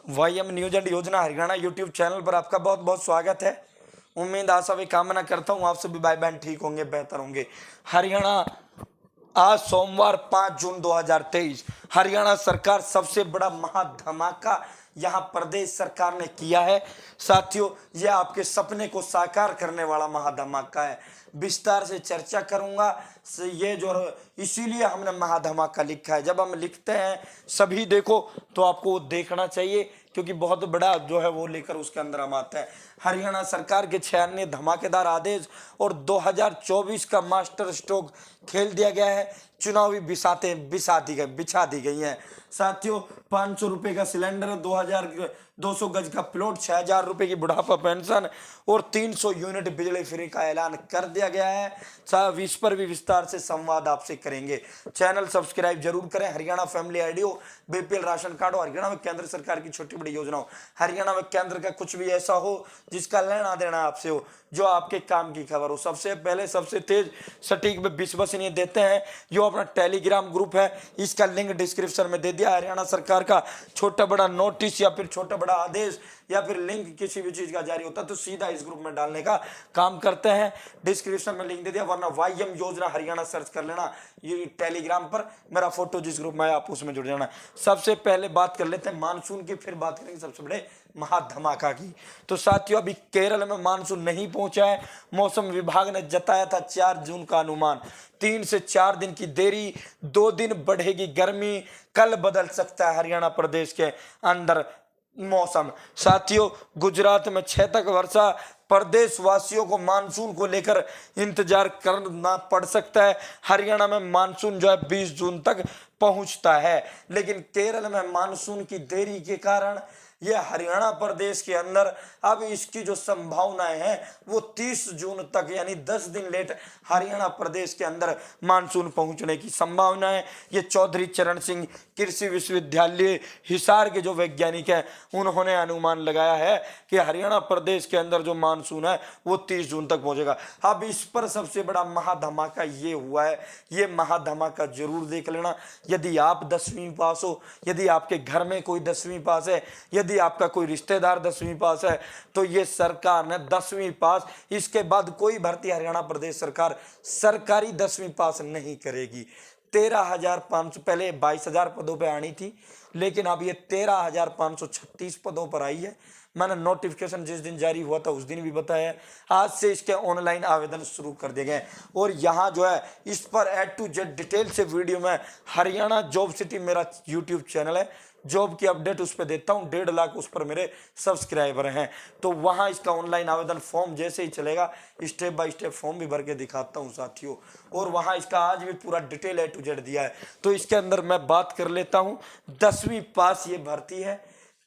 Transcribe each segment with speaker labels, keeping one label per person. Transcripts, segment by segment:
Speaker 1: वाईएम news and योजना Haryana YouTube channel पर आपका बहुत बहुत स्वागत है। उम्मीद आशा भी कामना करता हूँ आप सभी भाई बहन ठीक होंगे, बेहतर होंगे। हरियाणा आज सोमवार 5 जून 2023 हरियाणा सरकार सबसे बड़ा महाधमाका यहाँ प्रदेश सरकार ने किया है। साथियों, यह आपके सपने को साकार करने वाला महाधमाका है। विस्तार से चर्चा करूंगा ये जो, इसीलिए हमने महाधमाका लिखा है। जब हम लिखते हैं सभी देखो तो आपको देखना चाहिए, क्योंकि बहुत बड़ा जो है वो लेकर उसके अंदर हम आते हैं। हरियाणा सरकार के 6 अन्य धमाकेदार आदेश और 2024 का मास्टर स्ट्रोक खेल दिया गया है। चुनावी बिछा दी गई हैं। साथियों, 500 रुपए का सिलेंडर, 2200 गज का प्लॉट, 6000 रुपए की बुढ़ापा पेंशन और 300 यूनिट बिजली फ्री का ऐलान कर दिया गया है। साहब, इस पर भी विस्तार से संवाद आपसे करेंगे। चैनल सब्सक्राइब जरूर करें। हरियाणा फैमिली आईडी हो, बीपीएल राशन कार्ड हो, हरियाणा में केंद्र सरकार की छोटी बड़ी योजना हो, हरियाणा में केंद्र का कुछ भी ऐसा हो जिसका लेना देना आपसे हो, जो आपके काम की खबर हो, सबसे पहले सबसे तेज सटीक में विश्वसनीय देते हैं। जो अपना टेलीग्राम ग्रुप है, इसका लिंक डिस्क्रिप्शन में दे दिया। हरियाणा सरकार का छोटा बड़ा नोटिस या फिर छोटा बड़ा आदेश या फिर लिंक किसी भी चीज का जारी होता है तो सीधा इस ग्रुप में डालने का काम करते हैं। डिस्क्रिप्शन में लिंक दे दिया, वरना वाईएम योजना हरियाणा सर्च कर लेना ये टेलीग्राम पर, मेरा फोटो जिस ग्रुप में आप उसमें जुड़ जाना। सबसे पहले बात कर लेते हैं मानसून की, फिर बात करेंगे सबसे बड़े महाधमाका की। तो साथियों, अभी केरल में मानसून नहीं पहुंचा है। मौसम विभाग ने जताया था 4 जून का अनुमान। 3 से 4 दिन की देरी, 2 दिन बढ़ेगी गर्मी, कल बदल सकता है हरियाणा प्रदेश के अंदर मौसम। साथियों, गुजरात में 6 तक वर्षा, प्रदेश वासियों को मानसून को लेकर इंतजार करना पड़ सकता है। हरियाणा में मानसून जो है 20 जून तक पहुंचता है, लेकिन केरल में मानसून की देरी के कारण यह हरियाणा प्रदेश के अंदर अब इसकी जो संभावनाएं हैं वो 30 जून तक, यानी 10 दिन लेट हरियाणा प्रदेश के अंदर मानसून पहुंचने की संभावना है। ये चौधरी चरण सिंह कृषि विश्वविद्यालय हिसार के जो वैज्ञानिक हैं उन्होंने अनुमान लगाया है कि हरियाणा प्रदेश के अंदर जो मानसून है वो 30 जून तक पहुंचेगा। अब इस पर सबसे बड़ा महाधमाका ये हुआ है, ये महाधमाका जरूर देख लेना। यदि आप 10वीं पास हो, यदि आपके घर में कोई 10वीं पास है, यदि आपका कोई रिश्तेदार 10वीं पास है, तो ये सरकार ने 10वीं पास, इसके बाद कोई भर्ती हरियाणा प्रदेश सरकार सरकारी 10वीं पास नहीं करेगी। 13,500, पहले 22,000 पदों पे आनी थी, लेकिन अब ये 13,536 पदों पर आई है। मैंने नोटिफिकेशन जिस दिन जारी हुआ था उस दिन भी बताया, आज से इसके ऑनलाइन आवेदन शुरू कर दिए गए। और यहाँ जो है इस पर A to Z डिटेल से वीडियो में, हरियाणा जॉब सिटी मेरा यूट्यूब चैनल है, जॉब की अपडेट उस पर देता हूँ। 1.5 लाख उस पर मेरे सब्सक्राइबर हैं, तो वहाँ इसका ऑनलाइन आवेदन फॉर्म जैसे ही चलेगा स्टेप बाय स्टेप फॉर्म भी भर के दिखाता हूँ साथियों। और वहाँ इसका आज भी पूरा डिटेल A to Z दिया है। तो इसके अंदर मैं बात कर लेता हूँ। 10वीं पास ये भर्ती है।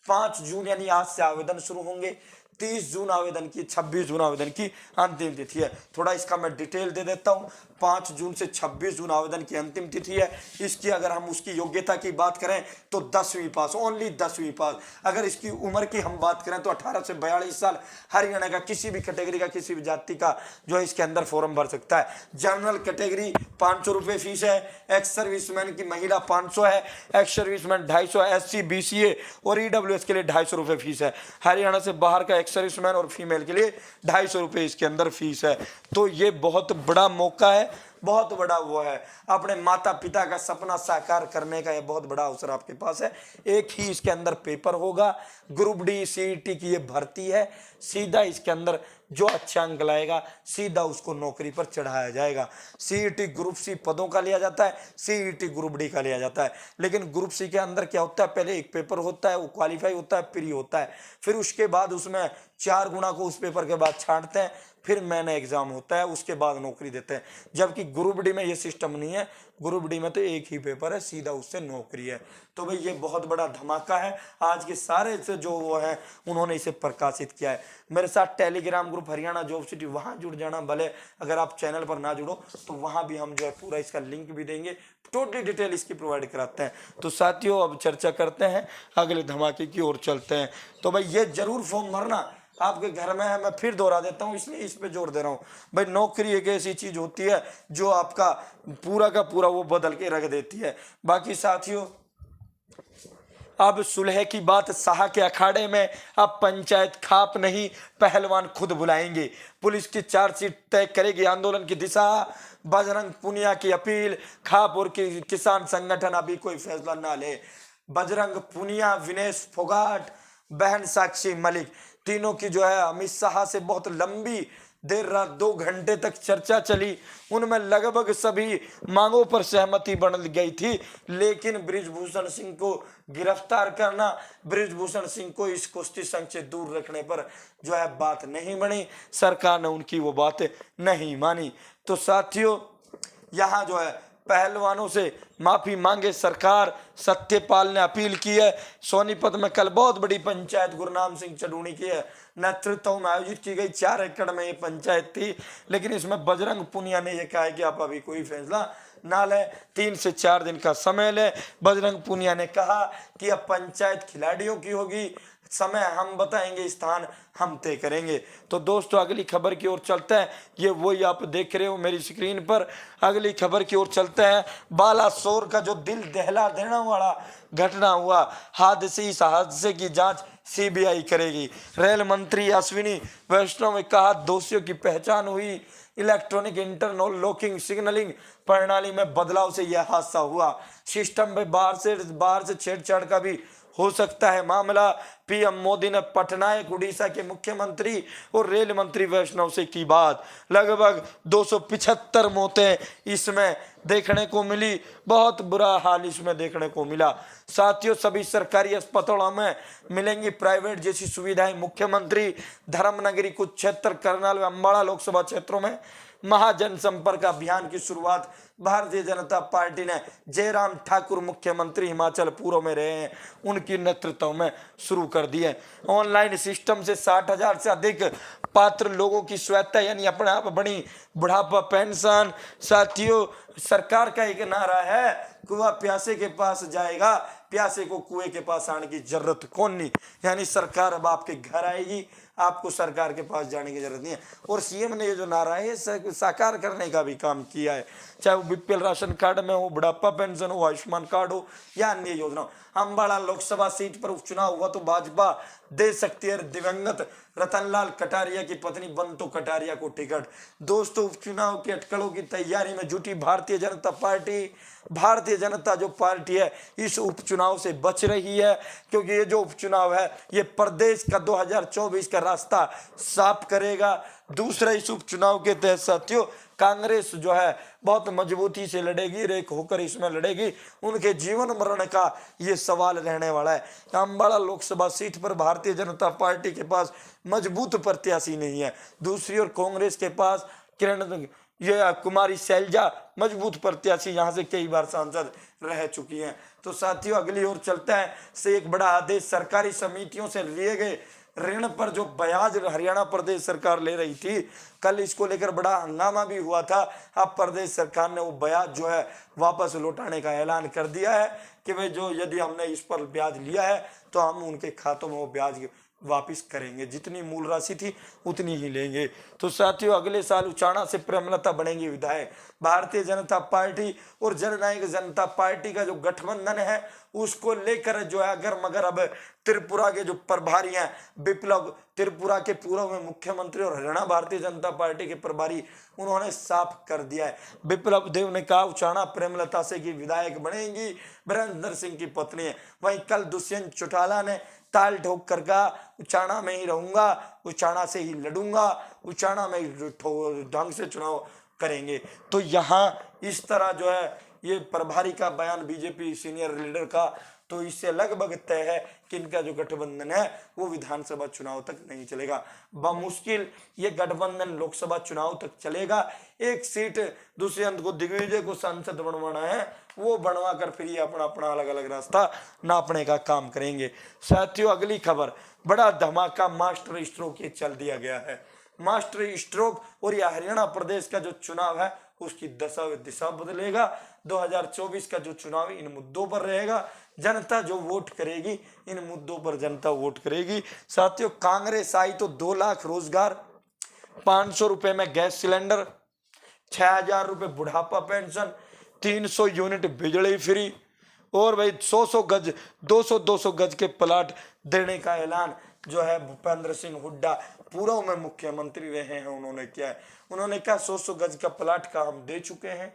Speaker 1: 5 जून यानी आज से आवेदन शुरू होंगे। 30 जून आवेदन की, 26 जून आवेदन की अंतिम तिथि है। थोड़ा इसका मैं डिटेल दे देता हूं। 5 जून से 26 जून आवेदन की अंतिम तिथि है। इसकी अगर हम उसकी योग्यता की बात करें तो 10वीं पास, ओनली 10वीं पास। अगर इसकी उम्र की हम बात करें तो 18 से 42 साल हरियाणा का किसी भी कैटेगरी का, किसी भी जाति का जो है इसके अंदर फॉर्म भर सकता है। जनरल कैटेगरी 500 रुपये फीस है। एक्स सर्विसमैन की महिला 500 है, एक्स सर्विसमैन 250 है, SC BCA और EWS के लिए 250 रुपये फीस है। हरियाणा से बाहर का सर्विसमैन और फीमेल के लिए 250 रुपये इसके अंदर फीस है। तो ये बहुत बड़ा मौका है, बहुत बड़ा वो है, अपने माता पिता का सपना साकार करने का ये बहुत बड़ा अवसर आपके पास है। एक ही इसके अंदर पेपर होगा, ग्रुप डी CET की ये भर्ती है। सीधा इसके अंदर जो अच्छा अंक लाएगा सीधा उसको नौकरी पर चढ़ाया जाएगा। CET ग्रुप C पदों का लिया जाता है, CET ग्रुप D का लिया जाता है। लेकिन ग्रुप C के अंदर क्या होता है, पहले एक पेपर होता है, वो क्वालिफाई होता है, प्री होता है, फिर उसके बाद उसमें 4 गुना को उस पेपर के बाद छांटते हैं, फिर मैंने एग्जाम होता है, उसके बाद नौकरी देते हैं। जबकि ग्रुप डी में ये सिस्टम नहीं है। ग्रुप डी में तो एक ही पेपर है, सीधा उससे नौकरी है। तो भाई ये बहुत बड़ा धमाका है। आज के सारे से जो वो है उन्होंने इसे प्रकाशित किया है। मेरे साथ Telegram group Haryana job city, वहां जुड़ जाना। भले अगर आप चैनल पर ना जुड़ो तो वहां भी हम जो है पूरा इसका लिंक भी देंगे, टोटली डिटेल इसकी प्रोवाइड कराते हैं। तो साथियों, अब चर्चा करते हैं, अगले धमाके की ओर चलते हैं। तो भाई ये जरूर फॉर्म भरना, आपके घर में है। मैं फिर दोहरा देता हूँ, इसलिए इस पे जोर दे रहा हूँ। भाई नौकरी एक ऐसी चीज होती है जो आपका पूरा का पूरा वो बदल के रख देती है। बाकी साथियों, अब सुलह की बात शाह के अखाड़े में, अब पंचायत खाप नहीं पहलवान खुद बुलाएंगे। पुलिस की चार्जशीट तय करेगी आंदोलन की दिशा। बजरंग पुनिया की अपील, खाप और किसान संगठन अभी कोई फैसला ना ले। बजरंग पुनिया, विनेश फोगाट, बहन साक्षी मलिक, तीनों की जो है अमित शाह से बहुत लंबी देर रात 2 घंटे तक चर्चा चली। उनमें लगभग सभी मांगों पर सहमति बन गई थी, लेकिन बृजभूषण सिंह को गिरफ्तार करना, बृजभूषण सिंह को इस कुश्ती संघ से दूर रखने पर जो है बात नहीं बनी। सरकार ने उनकी वो बात नहीं मानी। तो साथियों, यहाँ जो है पहलवानों से माफी मांगे सरकार। सत्यपाल ने अपील की है। सोनीपत में कल बहुत बड़ी पंचायत गुरनाम सिंह चडूणी की है नेतृत्व में आयोजित की गई। 4 एकड़ में ये पंचायत थी, लेकिन इसमें बजरंग पुनिया ने यह कहा है कि आप अभी कोई फैसला ना ले, 3 से 4 दिन का समय ले। बजरंग पुनिया ने कहा कि अब पंचायत खिलाड़ियों की होगी, समय हम बताएंगे, स्थान हम तय करेंगे। तो दोस्तों, अगली खबर की ओर चलते हैं। ये वही आप देख रहे हो मेरी स्क्रीन पर। अगली खबर की ओर चलते हैं। बालासोर का जो दिल दहला देने वाला घटना हुआ, इस हादसे की जांच सीबीआई करेगी। रेल मंत्री अश्विनी वैष्णव ने कहा दोषियों की पहचान हुई। इलेक्ट्रॉनिक इंटरनल लॉकिंग सिग्नलिंग प्रणाली में बदलाव से यह हादसा हुआ। सिस्टम में बाहर से छेड़छाड़ का भी हो सकता है मामला। पीएम मोदी ने पटनायक, उड़ीसा के मुख्यमंत्री और रेल मंत्री वैष्णव से की बात। लगभग 275 मौतें इसमें देखने को मिली। बहुत बुरा हाल इसमें देखने को मिला। साथियों, सभी सरकारी अस्पतालों में मिलेंगी प्राइवेट जैसी सुविधाएं। मुख्यमंत्री धर्मनगरी, कुछ क्षेत्र, करनाल व अम्बाड़ा लोकसभा क्षेत्रों में महाजन संपर्क अभियान की शुरुआत भारतीय जनता पार्टी ने जयराम ठाकुर मुख्यमंत्री हिमाचल पूर्व में रहे हैं उनकी नेतृत्व में शुरू कर दी है। ऑनलाइन सिस्टम से 60,000 से अधिक पात्र लोगों की स्वायत्ता यानी अपने आप बनी बुढ़ापा पेंशन। साथियों, सरकार का एक नारा है, कुआं प्यासे के पास जाएगा, प्यासे को कुएं के पास आने की जरूरत कौन नहीं। यानी सरकार अब आपके घर आएगी, आपको सरकार के पास जाने की जरूरत नहीं है। और सीएम ने ये जो नारा है साकार करने का भी काम किया है, चाहे वो बीपीएल राशन कार्ड में हो, बुढ़ापा पेंशन हो, आयुष्मान कार्ड हो या अन्य योजना। अम्बाड़ा लोकसभा सीट पर उपचुनाव हुआ तो भाजपा दे सकती है दिवंगत रतनलाल कटारिया की पत्नी बंतो कटारिया को टिकट। दोस्तों, उपचुनाव के अटकलों की तैयारी में जुटी भारतीय जनता पार्टी। भारतीय जनता जो पार्टी है इस उपचुनाव से बच रही है, क्योंकि ये जो उपचुनाव है ये प्रदेश का 2024 का रास्ता साफ करेगा। दूसरा, इस उपचुनाव के तहत साथियों कांग्रेस जो है बहुत मजबूती से लड़ेगी, रेख होकर इसमें लड़ेगी। उनके जीवन मरण का ये सवाल रहने वाला है। अम्बाड़ा लोकसभा सीट पर भारतीय जनता पार्टी के पास मजबूत प्रत्याशी नहीं है। दूसरी ओर कांग्रेस के पास किरण ये कुमारी शैलजा मजबूत प्रत्याशी, यहाँ से कई बार सांसद रह चुकी हैं। तो साथियों, अगली ओर चलते हैं। से एक बड़ा आदेश, सरकारी समितियों से लिए गए ऋण पर जो ब्याज हरियाणा प्रदेश सरकार ले रही थी, कल इसको लेकर बड़ा हंगामा भी हुआ था। अब प्रदेश सरकार ने वो ब्याज जो है वापस लौटाने का ऐलान कर दिया है कि भाई जो यदि हमने इस पर ब्याज लिया है तो हम उनके खातों में वो ब्याज वापिस करेंगे, जितनी मूल राशि थी उतनी ही लेंगे। तो साथियों, अगले साल उचाना से प्रेमलता बनेंगी विधायक। भारतीय जनता पार्टी और जननायक जनता पार्टी का जो गठबंधन है उसको लेकर जो है अगर मगर अब त्रिपुरा के जो प्रभारी हैं विप्लव, त्रिपुरा के पूर्व में मुख्यमंत्री और हरियाणा भारतीय जनता पार्टी के प्रभारी, उन्होंने साफ कर दिया है। विप्लव देव ने कहा उचाना प्रेमलता से की विधायक बनेंगी, वीरेंद्र सिंह की पत्नी है। वहीं कल दुष्यंत चौटाला ने ताल ठोक कर कहा उचाना में ही रहूंगा, उचाना से ही लड़ूंगा, उचाना में ढंग से चुनाव करेंगे। तो यहाँ इस तरह जो है ये प्रभारी का बयान बीजेपी सीनियर लीडर का, तो इससे लगभग तय है कि इनका जो गठबंधन है वो विधानसभा चुनाव तक नहीं चलेगा। बमुश्किल ये गठबंधन लोकसभा चुनाव तक चलेगा। एक सीट दुष्यंत को, दिग्विजय को सांसद बनवाना है, वो बनवा कर फिर ये अपना अपना अलग अलग रास्ता नापने का काम करेंगे। साथियों, अगली खबर, बड़ा धमाका, मास्टर स्ट्रोक ये चल दिया गया है। मास्टर स्ट्रोक और यह हरियाणा प्रदेश का जो चुनाव है उसकी दिशा बदलेगा। 2024 का जो चुनाव इन मुद्दों पर रहेगा, जनता जो वोट करेगी इन मुद्दों पर जनता वोट करेगी। साथियों, कांग्रेस आई तो 2 लाख रोजगार, 500 रुपए में गैस सिलेंडर, 6,000 रुपए बुढ़ापा पेंशन, 300 यूनिट बिजली फ्री, और भाई 100 गज 200 गज के प्लाट देने का ऐलान जो है भूपेंद्र सिंह हुड्डा पूर्व में मुख्यमंत्री रहे हैं उन्होंने किया है। उन्होंने कहा 100 गज का प्लाट का हम दे चुके हैं,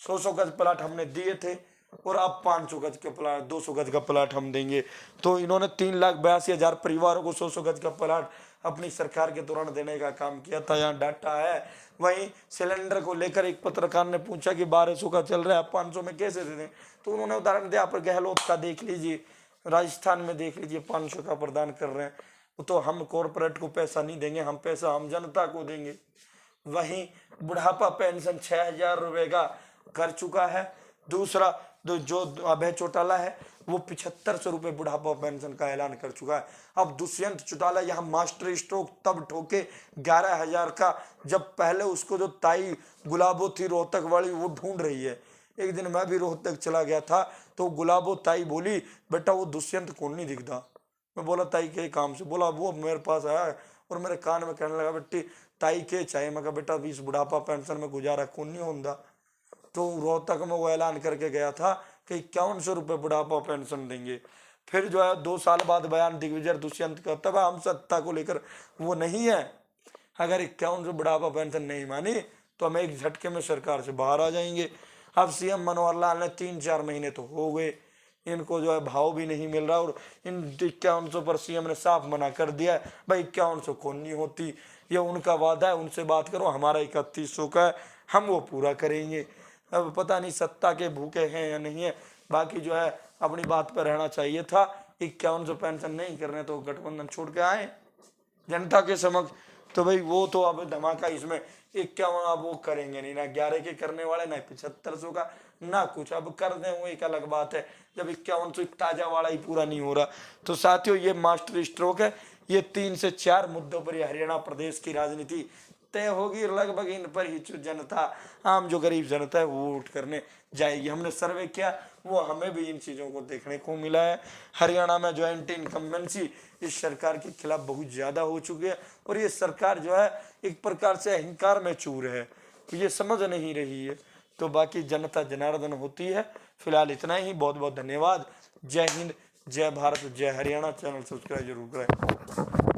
Speaker 1: 100 गज प्लाट हमने दिए थे और अब 500 गज के प्लाट 200 गज का प्लाट हम देंगे। तो इन्होंने 3,82,000 परिवारों को 100 गज का प्लाट अपनी सरकार के दौरान देने का काम किया था, यहाँ डाटा है। वहीं सिलेंडर को लेकर एक पत्रकार ने पूछा कि 1200 का चल रहा है, 500 में कैसे दे दें, तो उन्होंने उदाहरण दिया, पर गहलोत का देख लीजिए, राजस्थान में देख लीजिए 500 का प्रदान कर रहे हैं। तो हम कॉरपोरेट को पैसा नहीं देंगे, हम पैसा हम जनता को देंगे। वहीं बुढ़ापा पेंशन 6,000 रुपये का कर चुका है। दूसरा जो अभय चौटाला है वो 7500 रुपये बुढ़ापा पेंशन का ऐलान कर चुका है। अब दुष्यंत चौटाला यहाँ मास्टर स्ट्रोक तब ठोके 11,000 का, जब पहले उसको जो ताई गुलाबो थी रोहतक वाली वो ढूंढ रही है। एक दिन मैं भी रोहतक चला गया था तो गुलाबो ताई बोली, बेटा वो दुष्यंत कौन नहीं दिखता। मैं बोला ताई के काम से, बोला वो मेरे पास आया है और मेरे कान में कहने लगा, बेटी ताई के चाहिए। मैं कहा बेटा 20 बुढ़ापा पेंशन में गुजारा कौन नहीं होता। तो रोहतक में वो ऐलान करके गया था कि 5100 रुपये बुढ़ापा पेंशन देंगे। फिर जो है 2 साल बाद बयान दिग्विजय दुष्यंत का, तब हम सत्ता को लेकर वो नहीं है, अगर 5100 बुढ़ापा पेंशन नहीं मानी तो हम एक झटके में सरकार से बाहर आ जाएंगे। अब सीएम मनोहर लाल ने 3-4 महीने तो हो गए, इनको जो है भाव भी नहीं मिल रहा और इन 5100 पर सीएम ने साफ मना कर दिया है, भाई 5100 कौन नहीं होती, ये उनका वादा है, उनसे बात करो, हमारा 3100 का है, हम वो पूरा करेंगे। अब पता नहीं सत्ता के भूखे हैं या नहीं है, बाकी जो है अपनी बात पर रहना चाहिए था। 5100 पेंशन नहीं करने तो गठबंधन छोड़ के आए जनता के समक्ष। तो भाई वो तो अब धमाका इसमें 51 अब वो करेंगे नहीं, ना 11 के करने वाले, ना 7500 का, ना कुछ। अब कर दें वो एक अलग बात है, जब 5100 ताजा वाला ही पूरा नहीं हो रहा। तो साथियों ये मास्टर स्ट्रोक है, ये 3 से 4 मुद्दों पर ये हरियाणा प्रदेश की राजनीति तय होगी। लगभग इन पर ही जो जनता, आम जो गरीब जनता है वो वोट करने जाएगी। हमने सर्वे किया, वो हमें भी इन चीज़ों को देखने को मिला है। हरियाणा में जो एंटी इनकम्बेंसी इस सरकार के खिलाफ बहुत ज़्यादा हो चुकी है और ये सरकार जो है एक प्रकार से अहंकार में चूर है, तो ये समझ नहीं रही है। तो बाकी जनता जनार्दन होती है। फिलहाल इतना ही, बहुत बहुत धन्यवाद। जय हिंद, जय भारत, जय हरियाणा। चैनल सब्सक्राइब जरूर करें।